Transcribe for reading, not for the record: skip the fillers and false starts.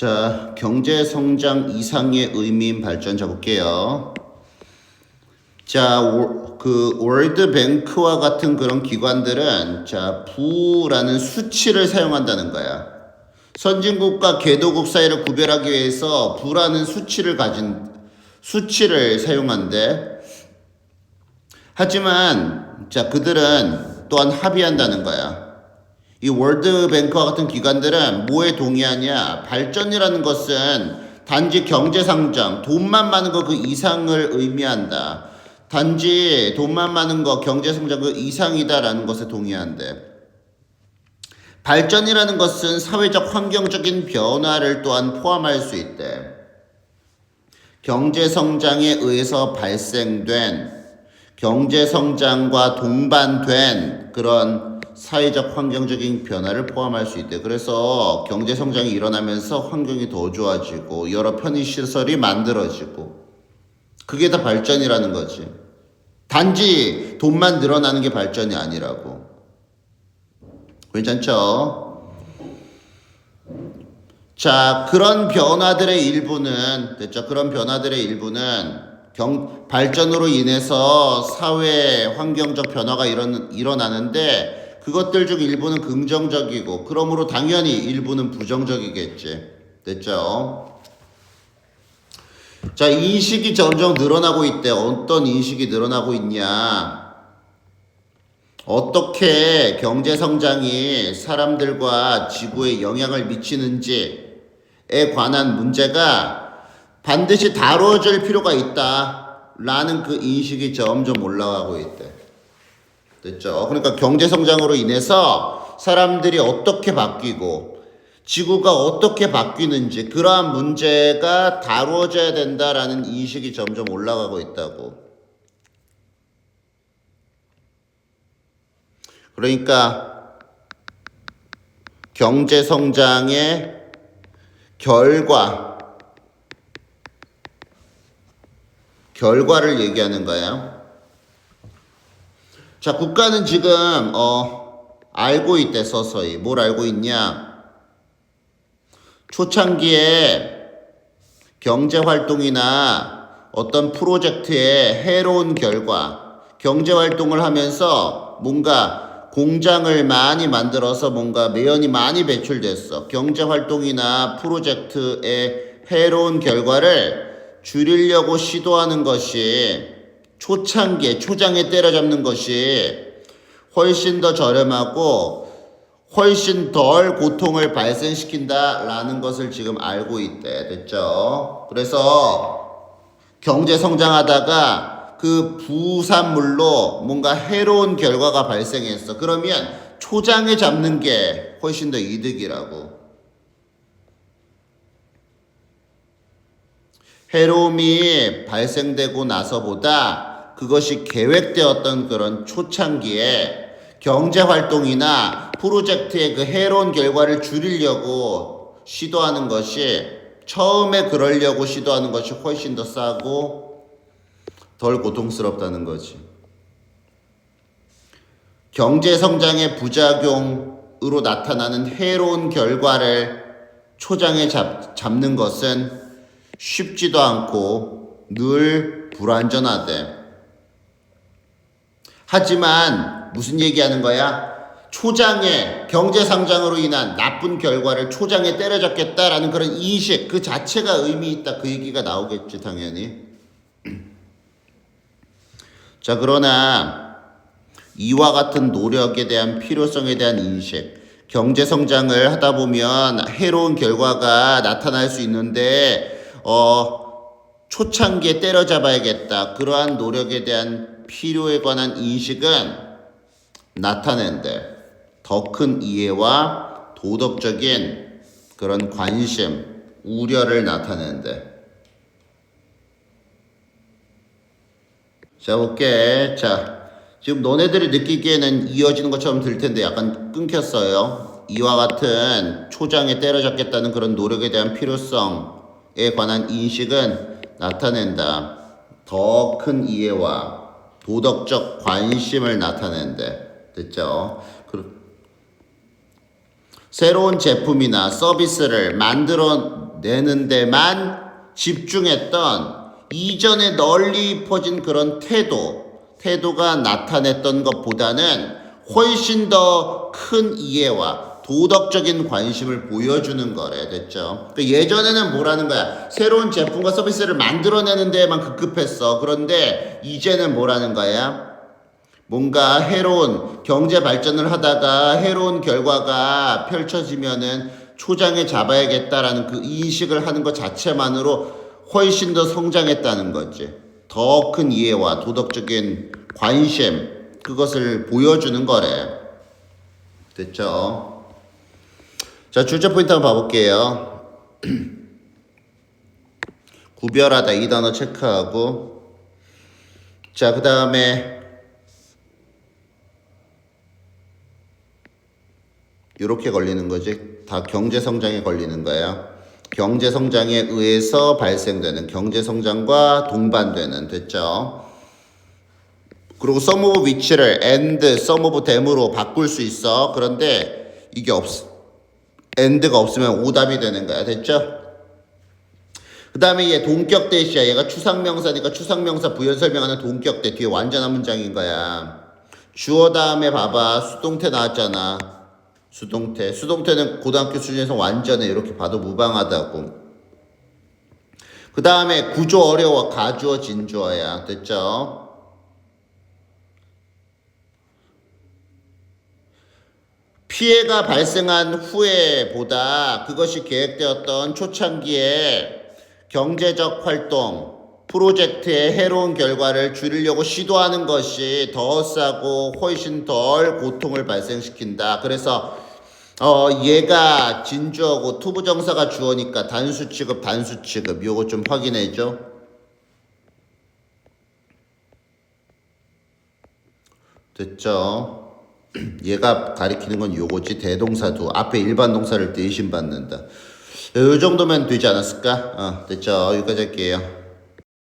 자, 경제 성장 이상의 의미인 발전 잡을게요. 자, 월드뱅크와 같은 그런 기관들은 자, 부라는 수치를 사용한다는 거야. 선진국과 개도국 사이를 구별하기 위해서 부라는 수치를 사용한대. 하지만 자, 그들은 또한 합의한다는 거야. 이 월드뱅크와 같은 기관들은 뭐에 동의하냐? 발전이라는 것은 단지 경제성장, 돈만 많은 거 그 이상을 의미한다. 단지 돈만 많은 거, 경제성장 그 이상이다라는 것에 동의한대. 발전이라는 것은 사회적 환경적인 변화를 또한 포함할 수 있대. 경제성장에 의해서 발생된 경제성장과 동반된 그런 사회적 환경적인 변화를 포함할 수 있대. 그래서 경제성장이 일어나면서 환경이 더 좋아지고 여러 편의시설이 만들어지고 그게 다 발전이라는 거지. 단지 돈만 늘어나는 게 발전이 아니라고. 괜찮죠? 자, 그런 변화들의 일부는 됐죠? 그런 변화들의 일부는 발전으로 인해서 사회 환경적 변화가 일어나는데 그것들 중 일부는 긍정적이고 그러므로 당연히 일부는 부정적이겠지. 됐죠? 자, 인식이 점점 늘어나고 있대. 어떤 인식이 늘어나고 있냐? 어떻게 경제 성장이 사람들과 지구에 영향을 미치는지에 관한 문제가 반드시 다뤄질 필요가 있다라는 그 인식이 점점 올라가고 있대. 됐죠? 그러니까 경제 성장으로 인해서 사람들이 어떻게 바뀌고 지구가 어떻게 바뀌는지 그러한 문제가 다루어져야 된다라는 인식이 점점 올라가고 있다고. 그러니까 경제 성장의 결과를 얘기하는 거예요. 자, 국가는 지금 알고 있대. 서서히 뭘 알고 있냐? 초창기에 경제활동이나 어떤 프로젝트의 해로운 결과, 경제활동을 하면서 뭔가 공장을 많이 만들어서 뭔가 매연이 많이 배출됐어. 경제활동이나 프로젝트의 해로운 결과를 줄이려고 시도하는 것이 초창기에, 초장에 때려잡는 것이 훨씬 더 저렴하고 훨씬 덜 고통을 발생시킨다라는 것을 지금 알고 있대. 됐죠? 그래서 경제 성장하다가 그 부산물로 뭔가 해로운 결과가 발생했어. 그러면 초장에 잡는 게 훨씬 더 이득이라고. 해로움이 발생되고 나서보다 그것이 계획되었던 그런 초창기에 경제활동이나 프로젝트의 그 해로운 결과를 줄이려고 시도하는 것이 처음에 그러려고 시도하는 것이 훨씬 더 싸고 덜 고통스럽다는 거지. 경제성장의 부작용으로 나타나는 해로운 결과를 초장에 잡는 것은 쉽지도 않고 늘 불완전하대. 하지만 무슨 얘기하는 거야? 초장에 경제성장으로 인한 나쁜 결과를 초장에 때려잡겠다라는 그런 인식 그 자체가 의미 있다. 그 얘기가 나오겠지 당연히. 자, 그러나 이와 같은 노력에 대한 필요성에 대한 인식, 경제성장을 하다 보면 해로운 결과가 나타날 수 있는데 초창기에 때려잡아야겠다. 그러한 노력에 대한 필요에 관한 인식은 나타낸대. 더 큰 이해와 도덕적인 그런 관심, 우려를 나타낸대. 자, 볼게. 자, 지금 너네들이 느끼기에는 이어지는 것처럼 들 텐데 약간 끊겼어요. 이와 같은 초장에 때려잡겠다는 그런 노력에 대한 필요성에 관한 인식은 나타낸다. 더 큰 이해와 도덕적 관심을 나타낸대. 됐죠? 새로운 제품이나 서비스를 내는 데만 집중했던 이전에 널리 퍼진 그런 태도가 나타냈던 것보다는 훨씬 더 큰 이해와 도덕적인 관심을 보여주는 거래. 됐죠? 예전에는 뭐라는 거야? 새로운 제품과 서비스를 만들어내는 데에만 급급했어. 그런데 이제는 뭐라는 거야? 뭔가 해로운 경제 발전을 하다가 해로운 결과가 펼쳐지면은 초장에 잡아야겠다라는 그 인식을 하는 것 자체만으로 훨씬 더 성장했다는 거지. 더 큰 이해와 도덕적인 관심, 그것을 보여주는 거래. 됐죠? 자, 출제 포인트 한번 봐볼게요. 구별하다 이 단어 체크하고, 자, 그 다음에 이렇게 걸리는 거지. 다 경제 성장에 걸리는 거야. 경제 성장에 의해서 발생되는, 경제 성장과 동반되는. 됐죠? 그리고 some of which를 and, some of them으로 바꿀 수 있어. 그런데 이게 and가 없으면 오답이 되는 거야. 됐죠? 그 다음에 얘 동격 대시야. 얘가 추상명사니까 추상명사 부연 설명하는 동격 대. 뒤에 완전한 문장인 거야. 주어 다음에 봐봐. 수동태 나왔잖아. 수동태는 고등학교 수준에서 완전해. 이렇게 봐도 무방하다고. 그 다음에 구조 어려워. 가주어 진주어야. 됐죠? 피해가 발생한 후에 보다 그것이 계획되었던 초창기에 경제적 활동, 프로젝트의 해로운 결과를 줄이려고 시도하는 것이 더 싸고 훨씬 덜 고통을 발생시킨다. 그래서 얘가 진주어고 투부정사가 주어니까 단수 취급. 요거 좀 확인해줘. 됐죠? 얘가 가리키는 건 요거지. 대동사도 앞에 일반 동사를 대신 받는다. 요 정도면 되지 않았을까? 됐죠? 여기까지 할게요.